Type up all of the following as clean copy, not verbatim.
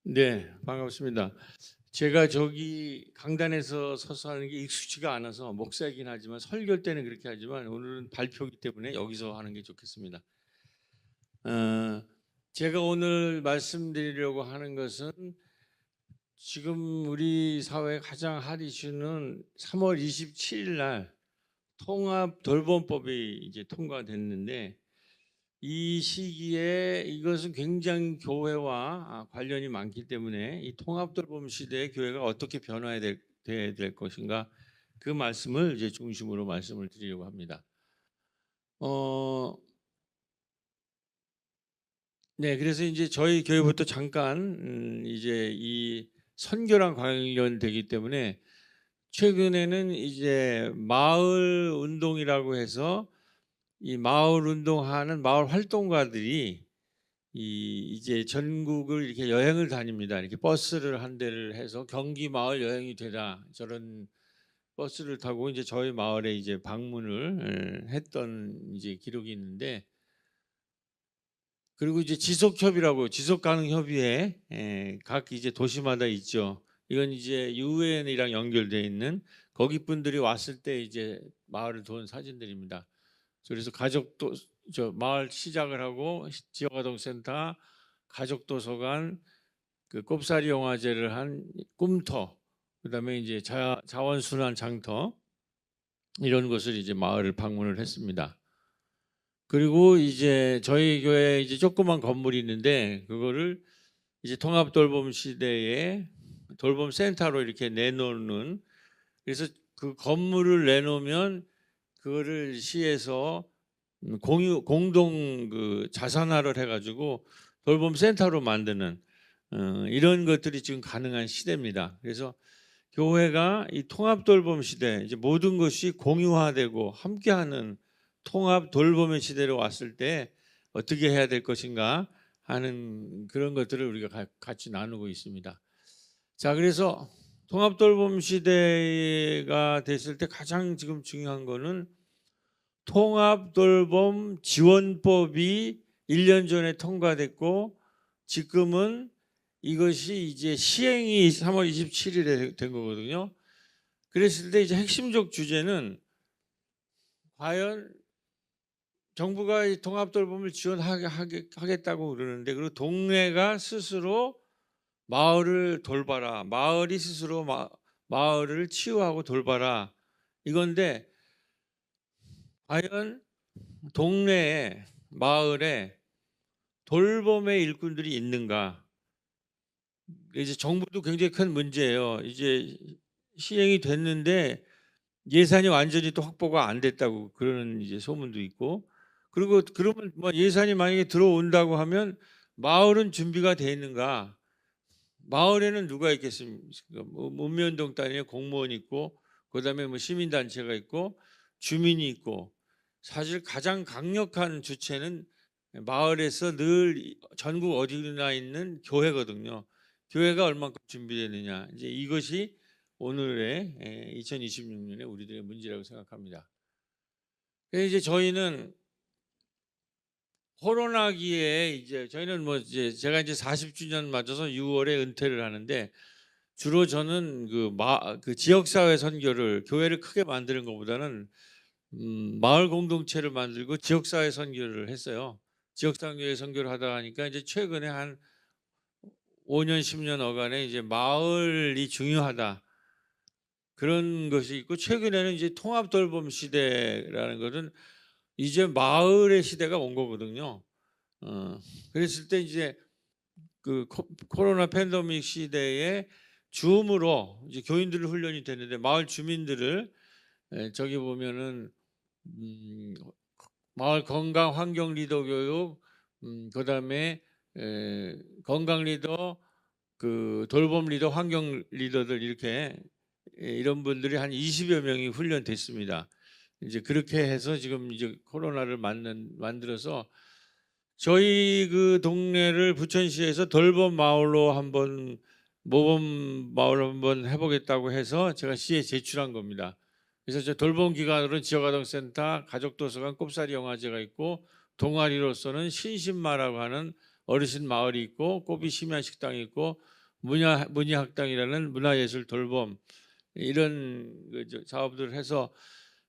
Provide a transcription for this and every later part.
네, 반갑습니다. 제가 저기 강단에서 서서 하는 게 익숙지가 않아서 목사이긴 하지만 설교 때는 그렇게 하지만 오늘은 발표이기 때문에 여기서 하는 게 좋겠습니다. 어, 제가 오늘 말씀드리려고 하는 것은 지금 우리 사회의 가장 핫 이슈는 3월 27일 날 통합 돌봄법이 이제 통과됐는데 이 시기에 이것은 굉장히 교회와 관련이 많기 때문에 이 통합돌봄 시대에 교회가 어떻게 변화해야 될 것인가 그 말씀을 이제 중심으로 말씀을 드리려고 합니다. 네, 그래서 이제 저희 교회부터 잠깐 이제 이 선교랑 관련되기 때문에 최근에는 이제 마을 운동이라고 해서 이 마을 운동하는 마을 활동가들이 이제 전국을 이렇게 여행을 다닙니다. 이렇게 버스를 한 대를 해서 경기 마을 여행이 되다 저런 버스를 타고 이제 저희 마을에 이제 방문을 했던 이제 기록이 있는데, 그리고 이제 지속협의라고 지속가능협의회 각 이제 도시마다 있죠. 이건 이제 유엔이랑 연결되어 있는 거기 분들이 왔을 때 이제 마을을 도는 사진들입니다. 그래서 가족도 저 마을 시작을 하고 지역아동센터, 가족도서관, 그 꼽사리 영화제를 한 꿈터, 그다음에 이제 자원순환 장터 이런 것을 이제 마을을 방문을 했습니다. 그리고 이제 저희 교회 이제 조그만 건물이 있는데 그거를 이제 통합돌봄 시대에 돌봄 센터로 이렇게 내놓는, 그래서 그 건물을 내놓으면 그거를 시에서 공동 그 자산화를 해가지고 돌봄 센터로 만드는 이런 것들이 지금 가능한 시대입니다. 그래서 교회가 이 통합 돌봄 시대, 이제 모든 것이 공유화되고 함께하는 통합 돌봄의 시대로 왔을 때 어떻게 해야 될 것인가 하는 그런 것들을 우리가 같이 나누고 있습니다. 자, 그래서 통합 돌봄 시대가 됐을 때 가장 지금 중요한 거는 통합 돌봄 지원법이 1년 전에 통과됐고 지금은 이것이 이제 시행이 3월 27일에 된 거거든요. 그랬을 때 이제 핵심적 주제는 과연 정부가 이 통합돌봄을 지원하겠다고 그러는데, 그리고 동네가 스스로 마을을 돌봐라, 마을이 스스로 마을을 치유하고 돌봐라 이건데, 과연 동네에 마을에 돌봄의 일꾼들이 있는가? 이제 정부도 굉장히 큰 문제예요. 이제 시행이 됐는데 예산이 완전히 또 확보가 안 됐다고 그러는 이제 소문도 있고, 그리고 그러면 뭐 예산이 만약에 들어온다고 하면 마을은 준비가 돼 있는가? 마을에는 누가 있겠습니까? 뭐 문면동 단위에 공무원이 있고, 그다음에 뭐 시민단체가 있고, 주민이 있고, 사실 가장 강력한 주체는 마을에서 늘 전국 어디나 있는 교회거든요. 교회가 얼만큼 준비되느냐, 이제 이것이 오늘의 2026년에 우리들의 문제라고 생각합니다. 그래서 이제 저희는 코로나기에 이제 저희는 뭐 이제 제가 이제 40주년 맞아서 6월에 은퇴를 하는데, 주로 저는 그 지역사회 선교를, 교회를 크게 만드는 것보다는 마을 공동체를 만들고 지역사회 선교를 했어요. 지역사회 선교를 하다 하니까 이제 최근에 한 5년 10년 어간에 이제 마을이 중요하다 그런 것이 있고, 최근에는 이제 통합돌봄 시대라는 것은 이제 마을의 시대가 온 거거든요. 그랬을 때 이제 그 코로나 팬데믹 시대에 줌으로 이제 교인들을 훈련이 됐는데, 마을 주민들을 저기 보면은 마을 건강 환경 리더 교육, 그다음에 건강 리더, 그 돌봄 리더, 환경 리더들 이렇게 이런 분들이 한 20여 명이 훈련됐습니다. 이제 그렇게 해서 지금 이제 코로나를 만들어서 저희 그 동네를 부천시에서 돌봄 마을로 한번, 모범 마을로 한번 해보겠다고 해서 제가 시에 제출한 겁니다. 그래서 저 돌봄 기관으로는 지역아동센터, 가족도서관, 꼽사리 영화제가 있고, 동아리로서는 신신마라고 하는 어르신 마을이 있고 꼬비 심야 식당이 있고 문희학당이라는 문화예술 돌봄 이런 사업들을 해서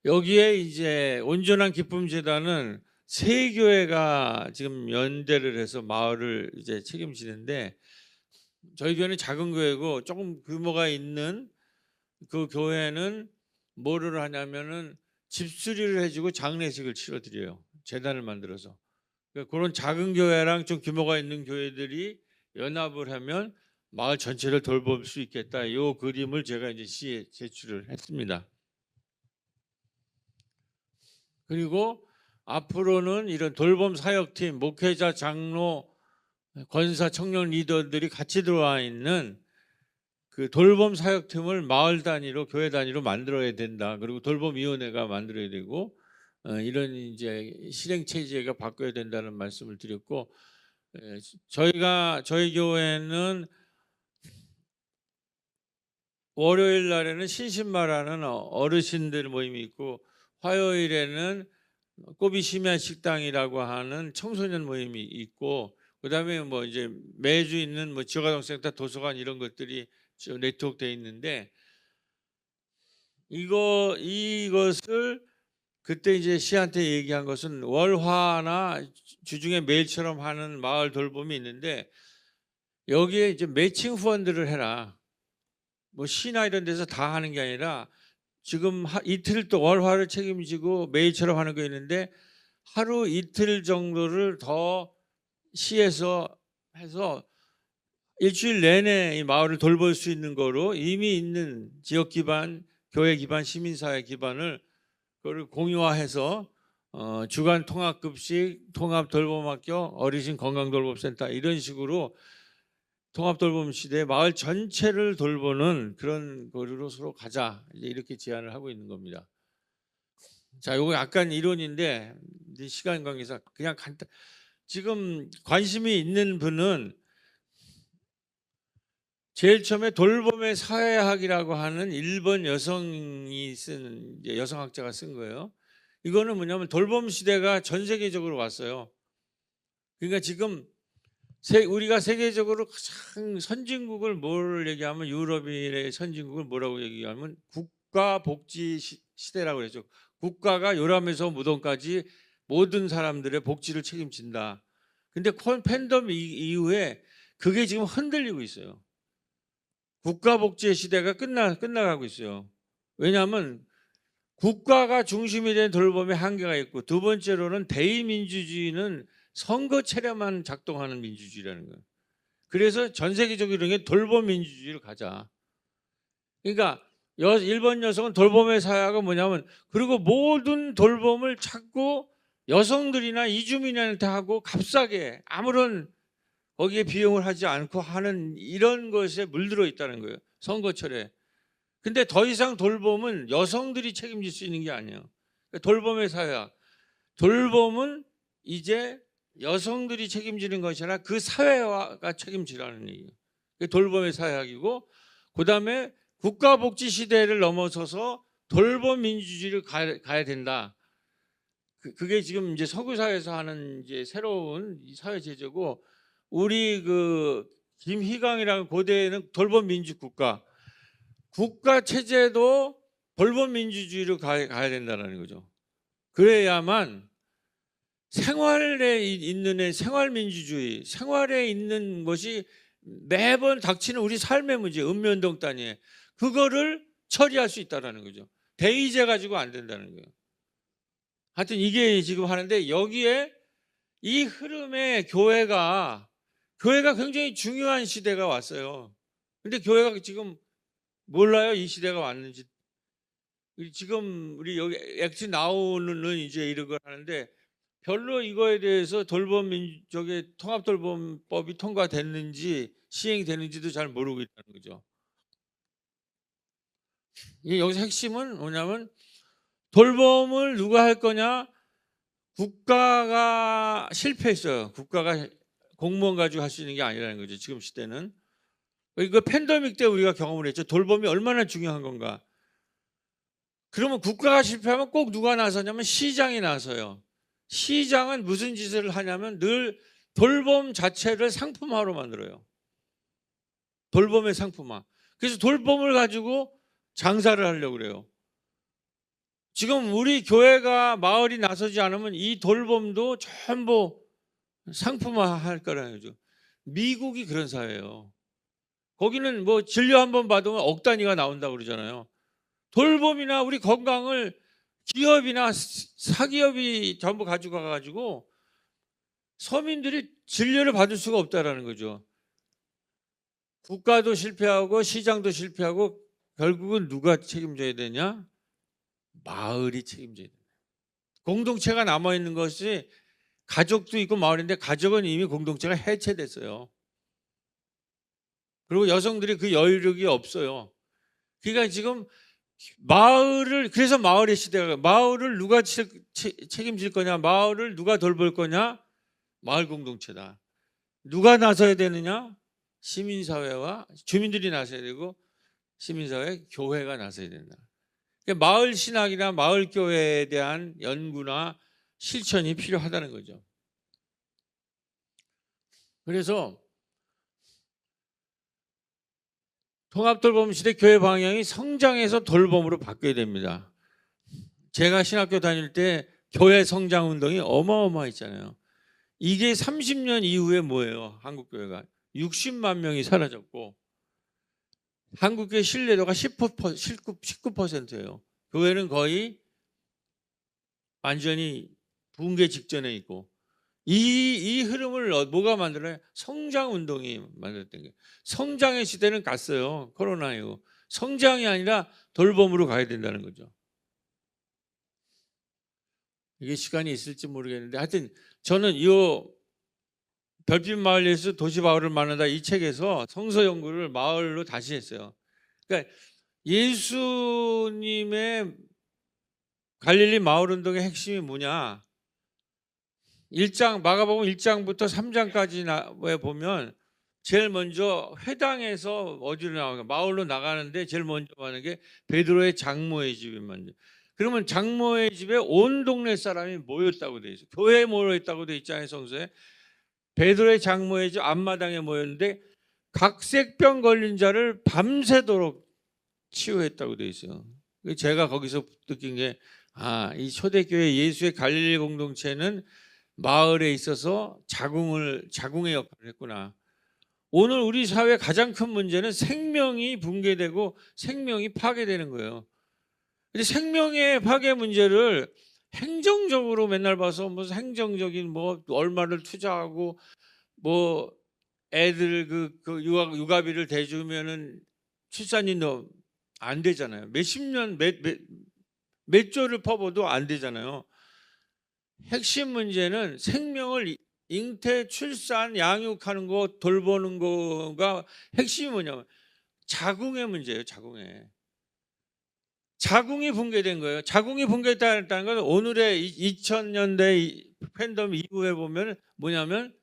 여기에 이제 온전한 기쁨 재단은 세 교회가 지금 연대를 해서 마을을 이제 책임지는데 저희 교회는 작은 교회고 조금 규모가 있는 그 교회는 뭐를 하냐면은 집수리를 해주고 장례식을 치러드려요. 재단을 만들어서. 그러니까 그런 작은 교회랑 좀 규모가 있는 교회들이 연합을 하면 마을 전체를 돌볼 수 있겠다. 이 그림을 제가 이제 시에 제출을 했습니다. 그리고 앞으로는 이런 돌봄 사역팀, 목회자, 장로, 권사, 청년 리더들이 같이 들어와 있는 그 돌봄 사역팀을 마을 단위로 교회 단위로 만들어야 된다. 그리고 돌봄위원회가 만들어야 되고 이런 이제 실행 체제가 바뀌어야 된다는 말씀을 드렸고 저희 교회는 월요일 날에는 신신마라는 어르신들 모임이 있고 화요일에는 꼬비 심야 식당이라고 하는 청소년 모임이 있고 그다음에 뭐 이제 매주 있는 뭐 지역아동센터, 도서관 이런 것들이 네트워크돼 있는데 이것을 그때 이제 씨한테 얘기한 것은 월화나 주중에 매일처럼 하는 마을 돌봄이 있는데 여기에 이제 매칭 후원들을 해라. 뭐 시나 이런 데서 다 하는 게 아니라 지금 이틀 또 월화를 책임지고 매일처럼 하는 거 있는데 하루 이틀 정도를 더 시에서 해서 일주일 내내 이 마을을 돌볼 수 있는 거로 이미 있는 지역 기반, 교회 기반, 시민사회 기반을 그걸 공유화해서 주간 통합급식, 통합돌봄학교, 어르신 건강돌봄센터 이런 식으로 통합돌봄 시대에 마을 전체를 돌보는 그런 거리로 서로 가자 이제 이렇게 제안을 하고 있는 겁니다. 자, 이거 약간 이론인데 시간 관계상 그냥 간단. 지금 관심이 있는 분은 제일 처음에 돌봄의 사회학이라고 하는 일본 여성이 쓴 여성학자가 쓴 거예요. 이거는 뭐냐면 돌봄 시대가 전 세계적으로 왔어요. 그러니까 지금 우리가 세계적으로 가장 선진국을 뭘 얘기하면 유럽의 선진국을 뭐라고 얘기하면 국가복지 시대라고 그랬죠. 국가가 요람에서 무덤까지 모든 사람들의 복지를 책임진다. 근데 팬데믹 이후에 그게 지금 흔들리고 있어요. 국가복지의 시대가 끝나가고 있어요. 왜냐하면 국가가 중심이 된 돌봄의 한계가 있고 두 번째로는 대의민주주의는 선거 체례만 작동하는 민주주의라는 거예요. 그래서 전 세계적으로 이런 게 돌봄 민주주의로 가자. 그러니까 일본 여성은 돌봄의 사회가 뭐냐면 그리고 모든 돌봄을 자꾸 여성들이나 이주민한테 하고 값싸게 아무런 거기에 비용을 하지 않고 하는 이런 것에 물들어 있다는 거예요. 선거철에. 근데 더 이상 돌봄은 여성들이 책임질 수 있는 게 아니에요. 그러니까 돌봄의 사회학. 돌봄은 이제 여성들이 책임지는 것이 아니라 그 사회가 책임지라는 얘기예요. 그게 돌봄의 사회학이고 그다음에 국가복지 시대를 넘어서서 돌봄 민주주의를 가야 된다. 그게 지금 이제 서구 사회에서 하는 이제 새로운 사회 제도고 우리 그 김희강이라는 고대에는 돌봄 민주 국가 체제도 돌봄 민주주의로 가야 된다는 거죠. 그래야만 생활에 있는 생활 민주주의, 생활에 있는 것이 매번 닥치는 우리 삶의 문제, 읍면동 단위에 그거를 처리할 수 있다라는 거죠. 대의제 가지고 안 된다는 거예요. 하여튼 이게 지금 하는데 여기에 이 흐름에 교회가 굉장히 중요한 시대가 왔어요. 근데 교회가 지금 몰라요, 이 시대가 왔는지. 지금 우리 여기 액트 나오는 이제 이런 걸 하는데 별로 이거에 대해서 통합돌봄법이 통과됐는지 시행되는지도 잘 모르고 있다는 거죠. 이게 여기서 핵심은 뭐냐면 돌봄을 누가 할 거냐? 국가가 실패했어요. 국가가 공무원 가지고 할 수 있는 게 아니라는 거죠. 지금 시대는. 이거 팬데믹 때 우리가 경험을 했죠. 돌봄이 얼마나 중요한 건가. 그러면 국가가 실패하면 꼭 누가 나서냐면 시장이 나서요. 시장은 무슨 짓을 하냐면 늘 돌봄 자체를 상품화로 만들어요. 돌봄의 상품화. 그래서 돌봄을 가지고 장사를 하려고 그래요. 지금 우리 교회가 마을이 나서지 않으면 이 돌봄도 전부 상품화할 거라는 거죠. 미국이 그런 사회예요. 거기는 뭐 진료 한번 받으면 억 단위가 나온다고 그러잖아요. 돌봄이나 우리 건강을 기업이나 사기업이 전부 가지고 가가지고 서민들이 진료를 받을 수가 없다라는 거죠. 국가도 실패하고 시장도 실패하고 결국은 누가 책임져야 되냐? 마을이 책임져야 돼요. 공동체가 남아있는 것이 가족도 있고 마을인데 가족은 이미 공동체가 해체됐어요. 그리고 여성들이 그 여유력이 없어요. 그러니까 지금 마을을, 그래서 마을의 시대가, 마을을 누가 책임질 거냐, 마을을 누가 돌볼 거냐, 마을 공동체다. 누가 나서야 되느냐? 시민사회와 주민들이 나서야 되고 시민사회, 교회가 나서야 된다. 그러니까 마을 신학이나 마을 교회에 대한 연구나 실천이 필요하다는 거죠. 그래서 통합돌봄 시대 교회 방향이 성장에서 돌봄으로 바뀌어야 됩니다. 제가 신학교 다닐 때 교회 성장 운동이 어마어마했잖아요. 이게 30년 이후에 뭐예요? 한국교회가 60만 명이 사라졌고 한국교회 신뢰도가 19%예요. 교회는 거의 완전히 붕괴 직전에 있고 이 흐름을 뭐가 만들어요? 성장 운동이 만들었던 거예요. 성장의 시대는 갔어요. 코로나 이후. 성장이 아니라 돌봄으로 가야 된다는 거죠. 이게 시간이 있을지 모르겠는데 하여튼 저는 이 별빛 마을 예수 도시 마을을 만나다 이 책에서 성서 연구를 마을로 다시 했어요. 그러니까 예수님의 갈릴리 마을 운동의 핵심이 뭐냐? 1장 마가복음 1장부터 3장까지 보면 제일 먼저 회당에서 어디로 나가요? 마을로 나가는데 제일 먼저 하는 게 베드로의 장모의 집이 먼저. 그러면 장모의 집에 온 동네 사람이 모였다고 돼 있어요. 교회에 모였다고 돼 있잖아요, 성서에. 베드로의 장모의 집 앞마당에 모였는데 각색병 걸린 자를 밤새도록 치유했다고 돼 있어요. 제가 거기서 느낀 게 이 초대교회 예수의 갈릴리 공동체는 마을에 있어서 자궁의 역할을 했구나. 오늘 우리 사회 가장 큰 문제는 생명이 붕괴되고 생명이 파괴되는 거예요. 근데 생명의 파괴 문제를 행정적으로 맨날 봐서 무슨 행정적인 뭐 얼마를 투자하고 뭐 애들 그 육아비를 대주면은 출산인도 안 되잖아요. 몇십 년 몇 조를 퍼부어도 안 되잖아요. 핵심 문제는 생명을 잉태, 출산, 양육하는 거, 돌보는 거가 핵심이 뭐냐면 자궁의 문제예요. 자궁이 붕괴된 거예요. 자궁이 붕괴됐다는 건 오늘의 2000년대 팬덤 이후에 보면 뭐냐면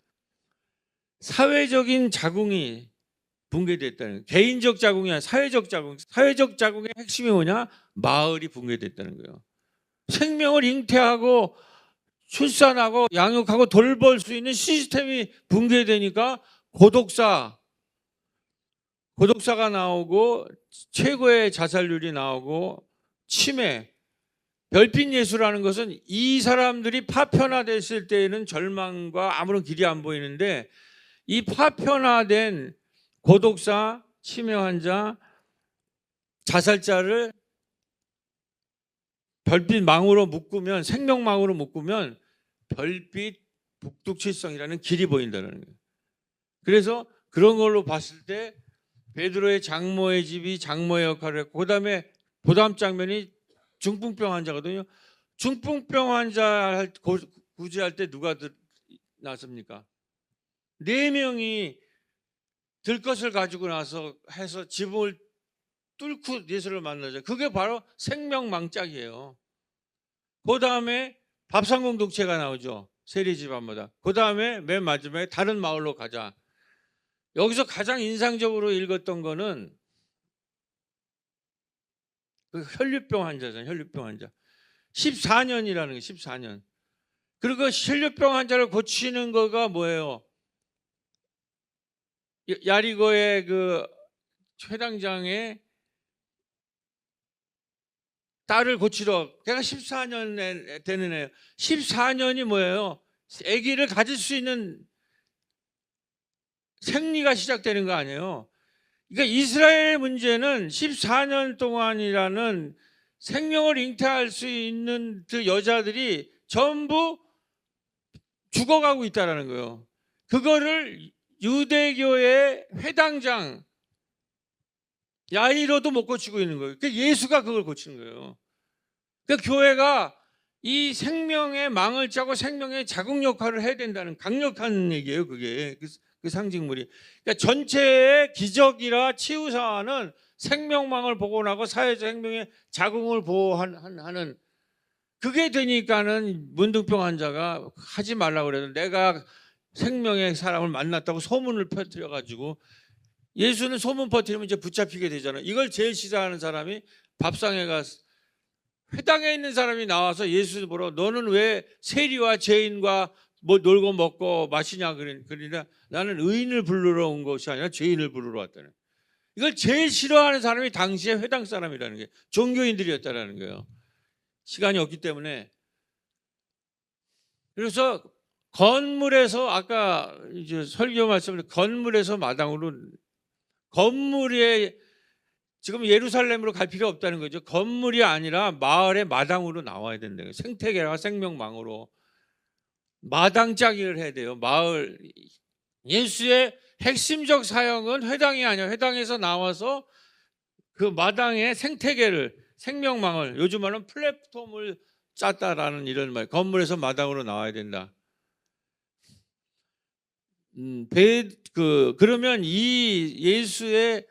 사회적인 자궁이 붕괴됐다는 거예요. 개인적 자궁이 아니라 사회적 자궁. 사회적 자궁의 핵심이 뭐냐? 마을이 붕괴됐다는 거예요. 생명을 잉태하고 출산하고 양육하고 돌볼 수 있는 시스템이 붕괴되니까 고독사가 나오고 최고의 자살률이 나오고 치매, 별빛 예수라는 것은 이 사람들이 파편화됐을 때에는 절망과 아무런 길이 안 보이는데 이 파편화된 고독사, 치매 환자, 자살자를 별빛 망으로 묶으면 생명망으로 묶으면 별빛 북두칠성이라는 길이 보인다는 거예요. 그래서 그런 걸로 봤을 때 베드로의 장모의 집이 장모의 역할을 했고 그다음에 보담 장면이 중풍병 환자거든요. 중풍병 환자 구제할 때 누가 나섭니까? 4명이 들 것을 가지고 나서 해서 지붕을 뚫고 예수를 만나죠. 그게 바로 생명망짝이에요. 그 다음에 밥상 공동체가 나오죠. 세리집 앞마다. 그 다음에 맨 마지막에 다른 마을로 가자. 여기서 가장 인상적으로 읽었던 거는 그 혈류병 환자잖아요. 혈류병 환자. 14년이라는 게 14년. 그리고 혈류병 환자를 고치는 거가 뭐예요? 야리고의 그 회당장의 딸을 고치러, 걔가 14년 되는 애예요. 14년이 뭐예요? 아기를 가질 수 있는 생리가 시작되는 거 아니에요. 그러니까 이스라엘 문제는 14년 동안이라는 생명을 잉태할 수 있는 그 여자들이 전부 죽어가고 있다라는 거예요. 그거를 유대교의 회당장 야이로도 못 고치고 있는 거예요. 그러니까 예수가 그걸 고치는 거예요. 그러니까 교회가 이 생명의 망을 짜고 생명의 자궁 역할을 해야 된다는 강력한 얘기예요. 그게 그 상징물이. 그러니까 전체의 기적이라 치유 사화는 생명망을 복원하고 사회적 생명의 자궁을 보호하는, 그게 되니까는 문둥병 환자가 하지 말라고 그래도 내가 생명의 사람을 만났다고 소문을 퍼뜨려 가지고, 예수는 소문 퍼뜨리면 이제 붙잡히게 되잖아요. 이걸 제일 싫어하는 사람이 밥상에 가서 회당에 있는 사람이 나와서 예수 보러 너는 왜 세리와 죄인과 뭐 놀고 먹고 마시냐 그러니까 나는 의인을 부르러 온 것이 아니라 죄인을 부르러 왔다는. 이걸 제일 싫어하는 사람이 당시에 회당 사람이라는 게 종교인들이었다라는 거예요. 시간이 없기 때문에. 그래서 건물에서 아까 이제 설교 말씀을 건물에서 마당으로, 건물에 지금 예루살렘으로 갈 필요 없다는 거죠. 건물이 아니라 마을의 마당으로 나와야 된다는 거예요. 생태계와 생명망으로 마당 짜기를 해야 돼요. 마을. 예수의 핵심적 사역은 회당이 아니야. 회당에서 나와서 그 마당의 생태계를, 생명망을, 요즘 말하는 플랫폼을 짰다라는 이런 말. 건물에서 마당으로 나와야 된다. 그러면 이 예수의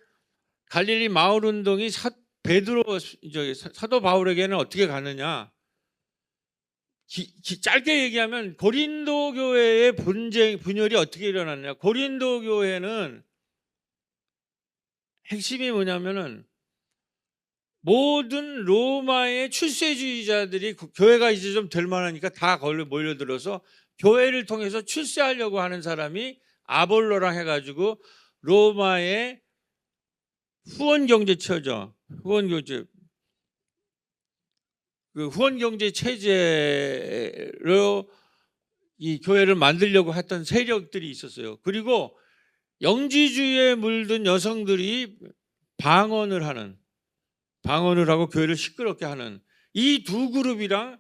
갈릴리 마을 운동이 사도 바울에게는 어떻게 가느냐? 짧게 얘기하면 고린도 교회의 분열이 어떻게 일어났냐? 고린도 교회는 핵심이 뭐냐면은 모든 로마의 출세주의자들이 교회가 이제 좀 될 만하니까 다 거기로 몰려들어서 교회를 통해서 출세하려고 하는 사람이 아볼로랑 해가지고 로마의 후원경제 체제죠. 후원경제 체제로 이 교회를 만들려고 했던 세력들이 있었어요. 그리고 영지주의에 물든 여성들이 방언을 하고 교회를 시끄럽게 하는 이 두 그룹이랑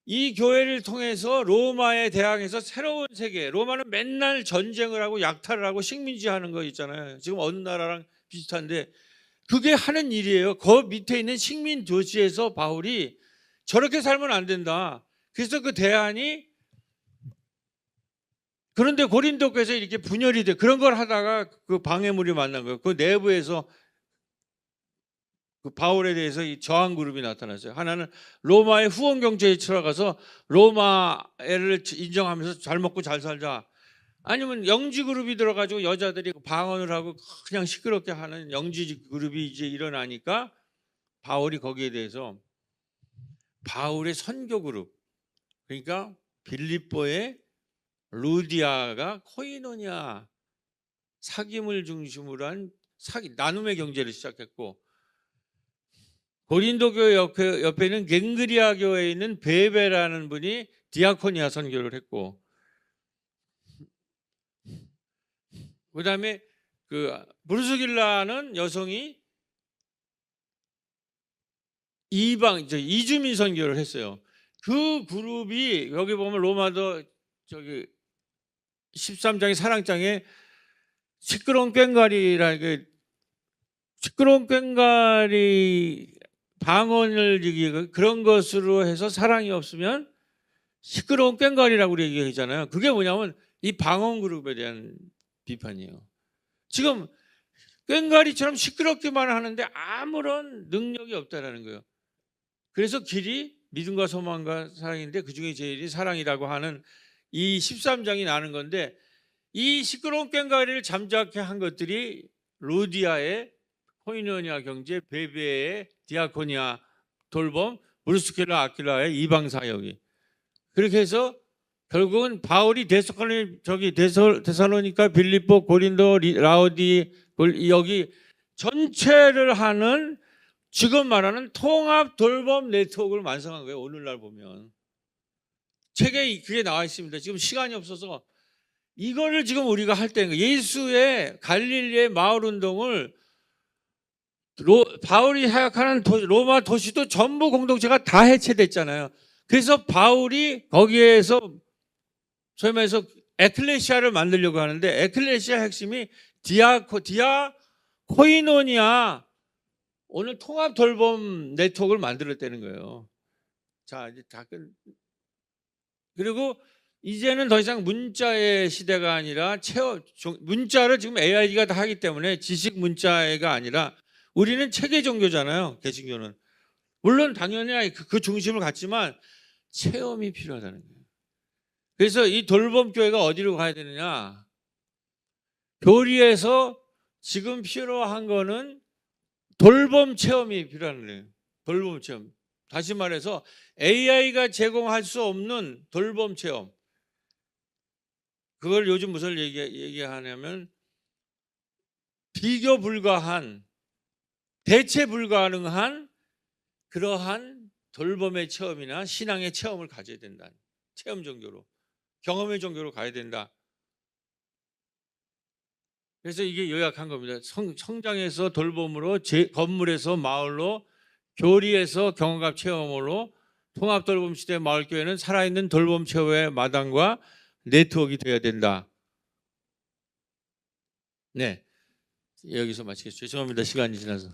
이 교회를 통해서 로마에 대항해서 새로운 세계, 로마는 맨날 전쟁을 하고 약탈을 하고 식민지하는 거 있잖아요. 지금 어느 나라랑 비슷한데 그게 하는 일이에요. 그 밑에 있는 식민 도시에서 바울이 저렇게 살면 안 된다. 그래서 그 대안이, 그런데 고린도 교회에서 이렇게 분열이 돼. 그런 걸 하다가 그 방해물이 만난 거예요. 그 내부에서 그 바울에 대해서 이 저항 그룹이 나타났어요. 하나는 로마의 후원 경제에 들어가서 로마를 인정하면서 잘 먹고 잘 살자. 아니면 영지 그룹이 들어가지고 여자들이 방언을 하고 그냥 시끄럽게 하는 영지 그룹이 이제 일어나니까 바울이 거기에 대해서 바울의 선교 그룹, 그러니까 빌립보의 루디아가 코이노니아 사귐을 중심으로 한 나눔의 경제를 시작했고, 고린도 교회 옆에는 갱그리아 교회에 있는 베베라는 분이 디아코니아 선교를 했고, 그다음에 그 브루스길라는 여성이 이주민 선교를 했어요. 그 그룹이 여기 보면 로마도 저기 13장의 사랑장에 시끄러운 꽹과리라는 그 시끄러운 꽹과리 방언을 그런 것으로 해서 사랑이 없으면 시끄러운 꽹과리라고 얘기하잖아요. 그게 뭐냐면 이 방언 그룹에 대한 비판이에요. 지금 꽹과리처럼 시끄럽기만 하는데 아무런 능력이 없다라는 거예요. 그래서 길이 믿음과 소망과 사랑인데 그중에 제일이 사랑이라고 하는 이 13장이 나는 건데, 이 시끄러운 꽹과리를 잠자게 한 것들이 루디아의 코이노니아 경제, 베베의 디아코니아 돌봄, 브루스킬라 아킬라의 이방 사역이. 그렇게 해서 결국은 바울이 데살로니가, 빌립보, 고린도, 라오디 여기 전체를 하는 지금 말하는 통합 돌봄 네트워크를 완성한 거예요. 오늘날 보면 책에 그게 나와 있습니다. 지금 시간이 없어서 이거를 지금 우리가 할 때는 예수의 갈릴리의 마을 운동을 바울이 사역하는 로마 도시도 전부 공동체가 다 해체됐잖아요. 그래서 바울이 거기에서 소위 말해서 에클레시아를 만들려고 하는데 에클레시아 핵심이 코이노니아 오늘 통합 돌봄 네트워크를 만들었다는 거예요. 자, 이제 그리고 이제는 더 이상 문자의 시대가 아니라 문자를 지금 AI가 다 하기 때문에 지식 문자가 아니라 우리는 체계 종교잖아요. 개신교는 물론 당연히 그 중심을 갖지만 체험이 필요하다는 거예요. 그래서 이 돌봄교회가 어디로 가야 되느냐? 교리에서 지금 필요한 거는 돌봄 체험이 필요한 거예요. 돌봄 체험. 다시 말해서 AI가 제공할 수 없는 돌봄 체험. 그걸 요즘 무슨 얘기하냐면 비교 불가한, 대체 불가능한 그러한 돌봄의 체험이나 신앙의 체험을 가져야 된다. 체험 종교로, 경험의 종교로 가야 된다. 그래서 이게 요약한 겁니다. 성장에서 돌봄으로, 건물에서 마을로, 교리에서 경험과 체험으로 통합 돌봄 시대 마을교회는 살아있는 돌봄 체험의 마당과 네트워크가 되어야 된다. 네, 여기서 마치겠습니다. 죄송합니다. 시간이 지나서.